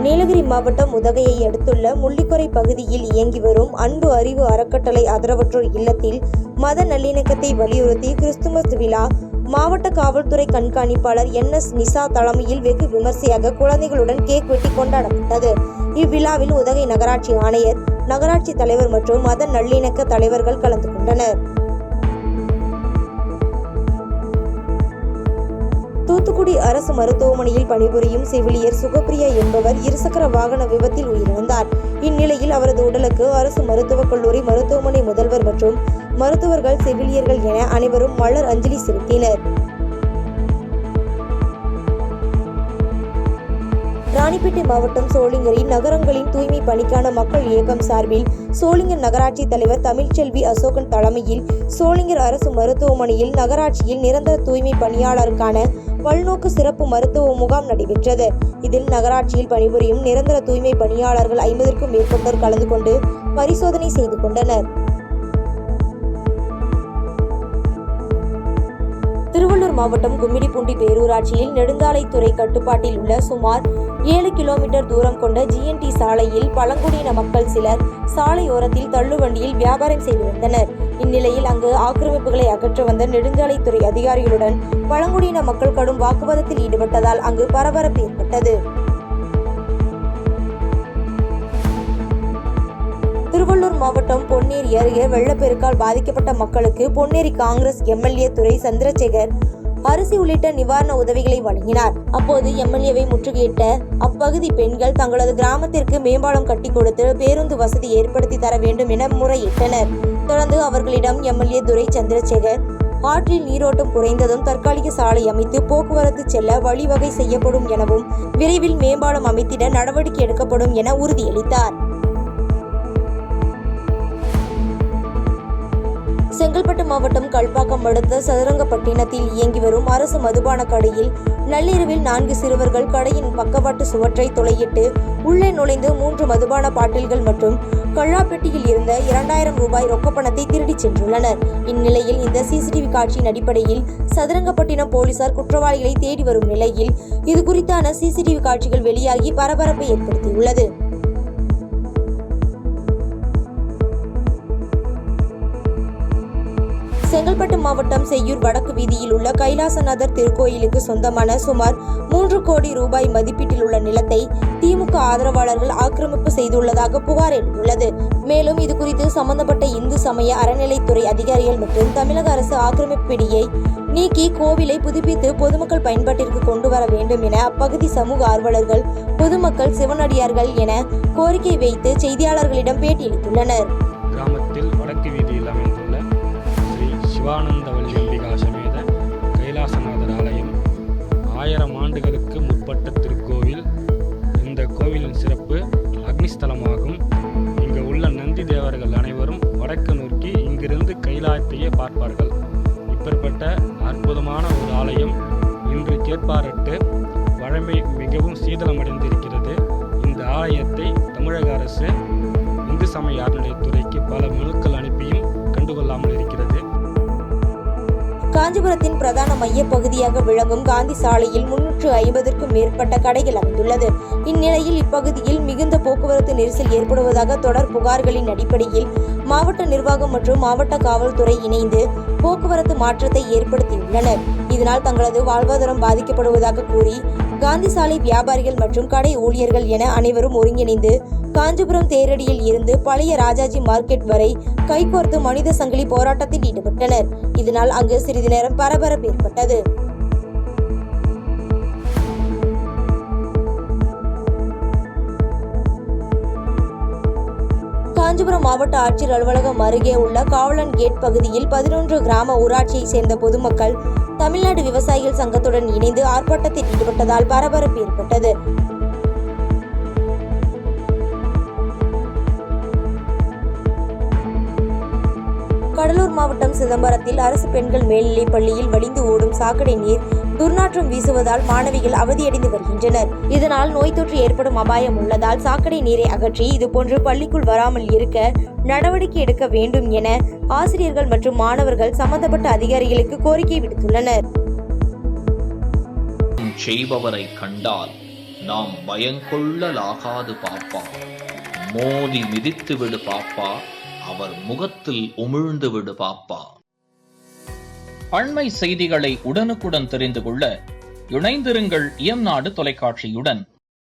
நீலகிரி மாவட்டம் உதகையை அடுத்துள்ள முள்ளிக்குறை பகுதியில் இயங்கி வரும் அன்பு அறிவு அறக்கட்டளை ஆதரவற்றோர் இல்லத்தில் மத நல்லிணக்கத்தை வலியுறுத்தி கிறிஸ்துமஸ் விழா மாவட்ட காவல்துறை கண்காணிப்பாளர் NS நிசா தலைமையில் வெகு விமர்சையாக குழந்தைகளுடன் கேக் வெட்டி கொண்டாடப்பட்டது. இவ்விழாவில் உதகை நகராட்சி ஆணையர், நகராட்சி தலைவர் மற்றும் மத நல்லிணக்க தலைவர்கள் கலந்து கொண்டனர். தூத்துக்குடி அரசு மருத்துவமனையில் பணிபுரியும் செவிலியர் சுகப்பிரியா என்பவர் இருசக்கர வாகன விபத்தில் உயிரிழந்தார். இந்நிலையில் அவரது உடலுக்கு அரசு மருத்துவக் கல்லூரி மருத்துவமனை முதல்வர் மற்றும் மருத்துவர்கள், செவிலியர்கள் என அனைவரும் மலர் அஞ்சலி செலுத்தினர். ராணிப்பேட்டை மாவட்டம் சோளிங்கரில் நகரங்களின் தூய்மை பணிக்கான மக்கள் இயக்கம் சார்பில் சோளிங்கர் நகராட்சி தலைவர் தமிழ்ச்செல்வி அசோகன் தலைமையில் சோளிங்கர் அரசு மருத்துவமனையில் நகராட்சியில் நிரந்தர தூய்மை பணியாளருக்கான பல்நோக்கு சிறப்பு மருத்துவ முகாம் நடைபெற்றது. இதில் நகராட்சியில் பணிபுரியும் நிரந்தர தூய்மை பணியாளர்கள் 50க்கும் மேற்பட்டோர் கலந்து கொண்டு பரிசோதனை செய்து கொண்டனர். திருவள்ளூர் மாவட்டம் கும்மிடிப்பூண்டி பேரூராட்சியில் நெடுஞ்சாலைத்துறை கட்டுப்பாட்டில் உள்ள சுமார் 7 கிலோமீட்டர் தூரம் கொண்ட GNT சாலையில் பழங்குடியின மக்கள் சிலர் சாலையோரத்தில் தள்ளுவண்டியில் வியாபாரம் செய்து வந்தனர். இந்நிலையில் அங்கு ஆக்கிரமிப்புகளை அகற்ற வந்த நெடுஞ்சாலைத்துறை அதிகாரிகளுடன் பழங்குடியின மக்கள் கடும் வாக்குவாதத்தில் ஈடுபட்டதால் அங்கு பரபரப்பு ஏற்பட்டது. திருவள்ளூர் மாவட்டம் பொன்னேரி அருகே வெள்ளப்பெருக்கால் பாதிக்கப்பட்ட மக்களுக்கு பொன்னேரி காங்கிரஸ் MLA துரை சந்திரசேகர் அரிசி உள்ளிட்ட நிவாரண உதவிகளை வழங்கினார். அப்போது MLAவை முற்றுகையிட்ட அப்பகுதி பெண்கள் தங்களது கிராமத்திற்கு மேம்பாலம் கட்டி கொடுத்து பேருந்து வசதி ஏற்படுத்தி தர வேண்டும் என முறையிட்டனர். தொடர்ந்து அவர்களிடம் MLA துரை சந்திரசேகர் ஆற்றில் நீரோட்டம் குறைந்ததும் தற்காலிக சாலை அமைத்து போக்குவரத்து செல்ல வழிவகை செய்யப்படும் எனவும் விரைவில் மேம்பாலம் அமைத்திட நடவடிக்கை எடுக்கப்படும் என உறுதியளித்தார். செங்கல்பட்டு மாவட்டம் கல்பாக்கம் அடுத்த சதுரங்கப்பட்டினத்தில் இயங்கி வரும் அரசு மதுபான கடையில் நள்ளிரவில் 4 சிறுவர்கள் கடையின் பக்கவாட்டு சுவற்றை துளையிட்டு உள்ளே நுழைந்து 3 மதுபான பாட்டில்கள் மற்றும் கள்ளாப்பெட்டியில் இருந்த 2000 ரூபாய் ரொக்கப்பணத்தை திருடிச் சென்றுள்ளனர். இந்நிலையில் இந்த CCTV காட்சியின் அடிப்படையில் சதுரங்கப்பட்டினம் போலீசார் குற்றவாளிகளை தேடி வரும் நிலையில் இதுகுறித்தான CCTV காட்சிகள் வெளியாகி பரபரப்பை ஏற்படுத்தியுள்ளது. செங்கல்பட்டு மாவட்டம் செய்யூர் வடக்கு வீதியில் உள்ள கைலாசநாதர் திருக்கோயிலுக்கு சொந்தமான சுமார் 3 கோடி ரூபாய் மதிப்பீட்டில் உள்ள நிலத்தை திமுக ஆதரவாளர்கள் ஆக்கிரமிப்பு செய்துள்ளதாக புகார் எழுந்துள்ளது. மேலும் இதுகுறித்து சம்பந்தப்பட்ட இந்து சமய அறநிலைத்துறை அதிகாரிகள் மற்றும் தமிழக அரசு ஆக்கிரமிப்பு பிடியை நீக்கி கோவிலை புதுப்பித்து பொதுமக்கள் பயன்பாட்டிற்கு கொண்டு வர வேண்டும் என அப்பகுதி சமூக ஆர்வலர்கள், பொதுமக்கள், சிவனடியார்கள் என கோரிக்கை வைத்து செய்தியாளர்களிடம் பேட்டியளித்துள்ளனர். கிராமத்தில் வடக்கு வீதியில் அமைந்துள்ள சிவானந்தவல்லி அம்பிகா சமேத கைலாசநாதர் ஆலயம் 1000 ஆண்டுகளுக்கு முற்பட்ட திருக்கோவில். இந்த கோவிலின் சிறப்பு அக்னிஸ்தலமாகும். இங்கு உள்ள நந்தி தேவர்கள் அனைவரும் வடக்கு நோக்கி இங்கிருந்து கைலாயத்தையே பார்ப்பார்கள். இப்பேற்பட்ட அற்புதமான ஒரு ஆலயம் இன்று கேட்பாரட்டு வழமை மிகவும் சீதளமடைந்திருக்கிறது. இந்த ஆலயத்தை தமிழக அரசு இந்து சமய அறநிலையத்துறைக்கு பல மனுக்கள் அனுப்பியும் கண்டுகொள்ளாமல் இருக்கிறது. காஞ்சிபுரத்தின் பிரதான மைய பகுதியாக விளங்கும் காந்தி சாலையில் 350க்கும் மேற்பட்ட கடைகள் அமைந்துள்ளது. இந்நிலையில் இப்பகுதியில் மிகுந்த போக்குவரத்து நெரிசல் ஏற்படுவதாக தொடர் புகார்களின் அடிப்படையில் மாவட்ட நிர்வாகம் மற்றும் மாவட்ட காவல்துறை இணைந்து போக்குவரத்து மாற்றத்தை ஏற்படுத்தியுள்ளனர். இதனால் தங்களது வாழ்வாதாரம் பாதிக்கப்படுவதாக கூறி காந்தி சாலை வியாபாரிகள் மற்றும் கடை ஊழியர்கள் என அனைவரும் ஒருங்கிணைந்து காஞ்சிபுரம் தேரடியில் இருந்து பழைய ராஜாஜி மார்க்கெட் வரை கைகோர்த்து மனித சங்கிலி போராட்டத்தில் ஈடுபட்டனர். இதனால் அங்கு சிறிது நேரம் பரபரப்பு ஏற்பட்டது. காஞ்சிபுரம் மாவட்ட ஆட்சியர் அலுவலகம் அருகே உள்ள காவலன் கேட் பகுதியில் 11 கிராம ஊராட்சியை சேர்ந்த பொதுமக்கள் தமிழ்நாடு விவசாயிகள் சங்கத்துடன் இணைந்து ஆர்ப்பாட்டத்தில் ஈடுபட்டதால் பரபரப்பு ஏற்பட்டது. கடலூர் மாவட்டம் சிதம்பரத்தில் அரசு பெண்கள் மேல்நிலைப் பள்ளியில் வழிந்து ஓடும் சாக்கடை நீர் துர்நாற்றம் வீசுவதால் மாணவிகள் அவதியடைந்து வருகின்றனர். இதனால் நோய் தொற்று ஏற்படும் அபாயம் உள்ளதால் சாக்கடை நீரை அகற்றி இதுபோன்று பள்ளிக்குள் வராமல் இருக்க நடவடிக்கை எடுக்க வேண்டும் என ஆசிரியர்கள் மற்றும் மாணவர்கள் சம்பந்தப்பட்ட அதிகாரிகளுக்கு கோரிக்கை விடுத்துள்ளனர். செய்பவரை கண்டால் நாம் பயங்கொள்ளலாகாது பாப்பா. மோதி மிதித்து விடு பாப்பா, அவர் முகத்தில் உமிழ்ந்து விடு பாப்பா. அண்மை செய்திகளை உடனுக்குடன் தெரிந்து கொள்ள இணைந்திருங்கள் இயம்நாடு தொலைக்காட்சியுடன்.